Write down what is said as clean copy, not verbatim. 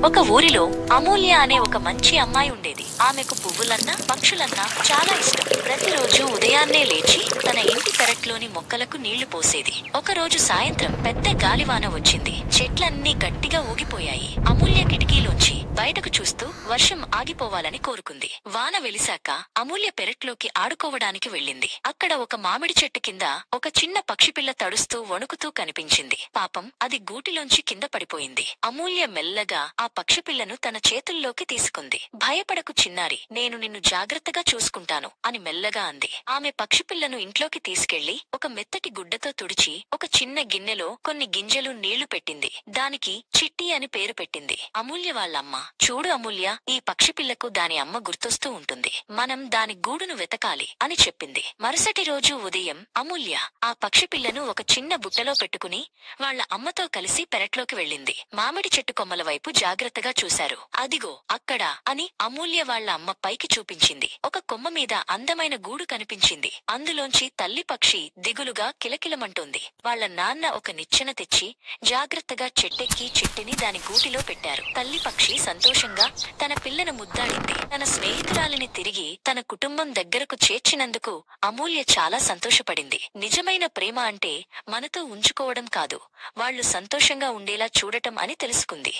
ఒక ఊరిలో అమూల్య అనే ఒక మంచి అమ్మాయి ఉండేది. ఆమెకు పువ్వులన్నా పక్షులన్నా చాలా ఇష్టం. ప్రతిరోజు ఉదయాన్నే లేచి తన ఇంటి పెరట్లోని మొక్కలకు నీళ్లు పోసేది. ఒకరోజు సాయంత్రం పెద్ద గాలివాన వచ్చింది. చెట్లన్నీ గట్టిగా ఊగిపోయాయి. అమూల్య కిటికీలోంచి బయటకు చూస్తూ వర్షం ఆగిపోవాలని కోరుకుంది. వాన వెలిశాక అమూల్య పెరట్లోకి ఆడుకోవడానికి వెళ్ళింది. అక్కడ ఒక మామిడి చెట్టు కింద ఒక చిన్న పక్షిపిల్ల తడుస్తూ వణుకుతూ కనిపించింది. పాపం అది గూటిలోంచి కింద పడిపోయింది. అమూల్య మెల్లగా ఆ పక్షిపిల్లను తన చేతుల్లోకి తీసుకుంది. భయపడకు చిన్నారి, నేను నిన్ను జాగ్రత్తగా చూసుకుంటాను అని మెల్లగా అంది. ఆమె పక్షిపిల్లను ఇంట్లోకి తీసుకెళ్లి ఒక మెత్తటి గుడ్డతో తుడిచి ఒక చిన్న గిన్నెలో కొన్ని గింజలు నీళ్లు పెట్టింది. దానికి చిట్టి అని పేరు పెట్టింది. అమూల్య వాళ్ళమ్మ, చూడు అమూల్య, ఈ పక్షిపిల్లకు దాని అమ్మ గుర్తొస్తూ ఉంటుంది. మనం దాని గూడును వెతకాలి అని చెప్పింది. మరుసటి రోజు ఉదయం అమూల్య ఆ పక్షిపిల్లను ఒక చిన్న బుట్టలో పెట్టుకుని వాళ్ళ అమ్మతో కలిసి పెరట్లోకి వెళ్ళింది. మామిడి చెట్టు కొమ్మల వైపు జాగ్రత్తగా చూశారు. అదిగో అక్కడ అని అమూల్య వాళ్ళ అమ్మ పైకి చూపించింది. ఒక కొమ్మ మీద అందమైన గూడు కనిపించింది. అందులోంచి తల్లి పక్షి దిగులుగా కిలకిలమంటోంది. వాళ్ళ నాన్న ఒక నిచ్చెన తెచ్చి జాగ్రత్తగా చెట్టెక్కి చిట్టిని దాని గూటిలో పెట్టారు. తల్లి పక్షి సంతోషంగా తన పిల్లను ముద్దాడింది. తన స్నేహితురాలిని తిరిగి తన కుటుంబం దగ్గరకు చేర్చినందుకు అమూల్య చాలా సంతోషపడింది. నిజమైన ప్రేమ అంటే మనతో ఉంచుకోవడం కాదు, వాళ్ళు సంతోషంగా ఉండేలా చూడటం అని తెలుసుకుంది.